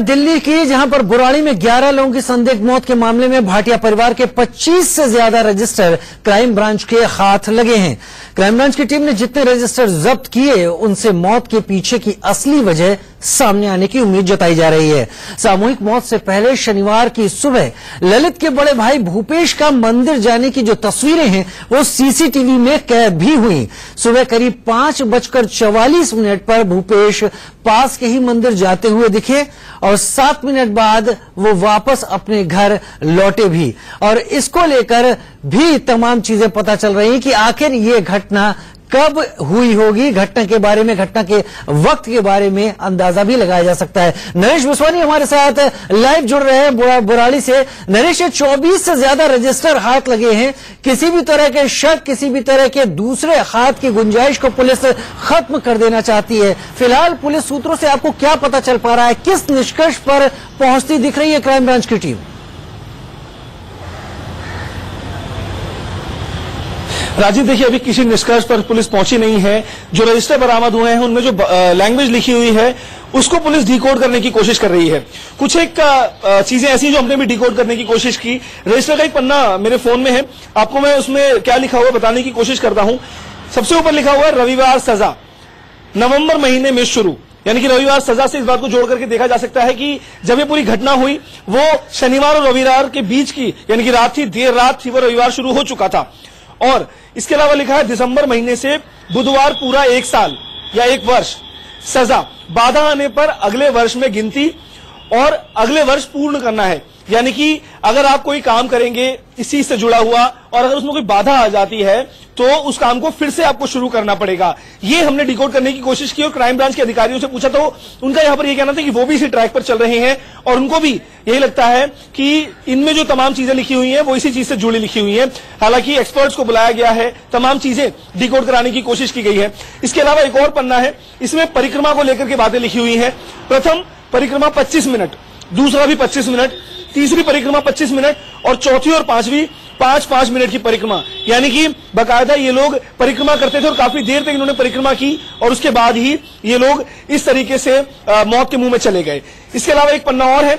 दिल्ली की, जहां पर बुराड़ी में 11 लोगों की संदिग्ध मौत के मामले में भाटिया परिवार के 25 से ज्यादा रजिस्टर क्राइम ब्रांच के हाथ लगे हैं। क्राइम ब्रांच की टीम ने जितने रजिस्टर जब्त किए उनसे मौत के पीछे की असली वजह सामने आने की उम्मीद जताई जा रही है। सामूहिक मौत से पहले शनिवार की सुबह ललित के बड़े भाई भूपेश का मंदिर जाने की जो तस्वीरें हैं वो सीसीटीवी में कैद भी हुई। सुबह करीब 5:44 पर भूपेश पास के ही मंदिर जाते हुए दिखे और 7 मिनट बाद वो वापस अपने घर लौटे भी। और इसको लेकर भी तमाम चीजें पता चल रही हैं कि आखिर ये घटना कब हुई होगी। घटना के बारे में, घटना के वक्त के बारे में अंदाजा भी लगाया जा सकता है। नरेश बुसवानी हमारे साथ लाइव जुड़ रहे हैं बुराड़ी से। नरेश, 24 से ज्यादा रजिस्टर हाथ लगे हैं। किसी भी तरह के शक, किसी भी तरह के दूसरे हाथ की गुंजाइश को पुलिस खत्म कर देना चाहती है। फिलहाल पुलिस सूत्रों से आपको क्या पता चल पा रहा है? किस निष्कर्ष पर पहुंचती दिख रही है क्राइम ब्रांच की टीम? राजीव, देखिए, अभी किसी निष्कर्ष पर पुलिस पहुंची नहीं है। जो रजिस्टर बरामद हुए हैं उनमें जो लैंग्वेज लिखी हुई है उसको पुलिस डिकोड करने की कोशिश कर रही है। कुछ एक चीजें ऐसी जो हमने भी डिकोड करने की कोशिश की। रजिस्टर का एक पन्ना मेरे फोन में है, आपको मैं उसमें क्या लिखा हुआ बताने की कोशिश करता हूं। सबसे ऊपर लिखा हुआ है रविवार सजा, नवंबर महीने में शुरू। यानी कि रविवार सजा से इस बात को जोड़ करके देखा जा सकता है कि जब ये पूरी घटना हुई वो शनिवार और रविवार के बीच की, यानी कि रात थी, देर रात थी, वो रविवार शुरू हो चुका था। और इसके अलावा लिखा है दिसंबर महीने से बुधवार पूरा 1 साल या 1 वर्ष सजा, बाधा आने पर अगले वर्ष में गिनती और अगले वर्ष पूर्ण करना है। यानी कि अगर आप कोई काम करेंगे इसी से जुड़ा हुआ और अगर उसमें कोई बाधा आ जाती है तो उस काम को फिर से आपको शुरू करना पड़ेगा। ये हमने डिकोड करने की कोशिश की और क्राइम ब्रांच के अधिकारियों से पूछा तो उनका यहां पर यह कहना था कि वो भी इसी ट्रैक पर चल रहे हैं और उनको भी यही लगता है कि इनमें जो तमाम चीजें लिखी हुई हैं वो इसी चीज से जुड़ी लिखी हुई हैं। हालांकि एक्सपर्ट्स को बुलाया गया है, तमाम चीजें डिकोड कराने की कोशिश की गई है। इसके अलावा एक और पन्ना है, इसमें परिक्रमा को लेकर के बातें लिखी हुई है। प्रथम परिक्रमा 25 मिनट, दूसरा भी 25 मिनट, तीसरी परिक्रमा 25 मिनट और चौथी और पांचवी 5-5 मिनट की परिक्रमा। यानी कि बाकायदा ये लोग परिक्रमा करते थे और काफी देर तक इन्होंने परिक्रमा की और उसके बाद ही ये लोग इस तरीके से मौत के मुंह में चले गए। इसके अलावा एक पन्ना और है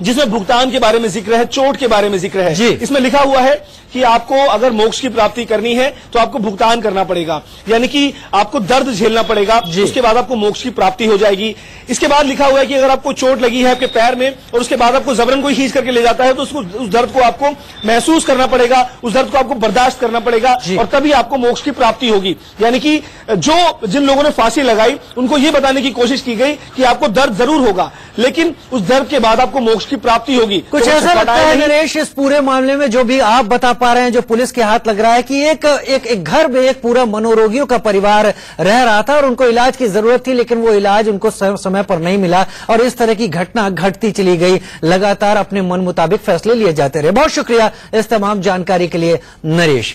जिसमें भुगतान के बारे में जिक्र है, चोट के बारे में जिक्र है। इसमें लिखा हुआ है कि आपको अगर मोक्ष की प्राप्ति करनी है तो आपको भुगतान करना पड़ेगा, यानी कि आपको दर्द झेलना पड़ेगा, उसके बाद आपको मोक्ष की प्राप्ति हो जाएगी। इसके बाद लिखा हुआ है कि अगर आपको चोट लगी है आपके पैर में और उसके बाद आपको जबरन कोई खींच करके ले जाता है तो उस दर्द को आपको महसूस करना पड़ेगा, उस दर्द को आपको बर्दाश्त करना पड़ेगा और तभी आपको मोक्ष की प्राप्ति होगी। यानी कि जिन लोगों ने फांसी लगाई उनको ये बताने की कोशिश की गई कि आपको दर्द जरूर होगा लेकिन उस दर्द के बाद आपको मोक्ष की प्राप्ति होगी। कुछ ऐसा लगता है नरेश इस पूरे मामले में जो भी आप बता पा रहे हैं, जो पुलिस के हाथ लग रहा है कि एक घर में एक पूरा मनोरोगियों का परिवार रह रहा था और उनको इलाज की जरूरत थी लेकिन वो इलाज उनको समय पर नहीं मिला और इस तरह की घटना घटती चली गई। लगातार अपने मन मुताबिक फैसले लिए जाते रहे। बहुत शुक्रिया इस तमाम जानकारी के लिए नरेश।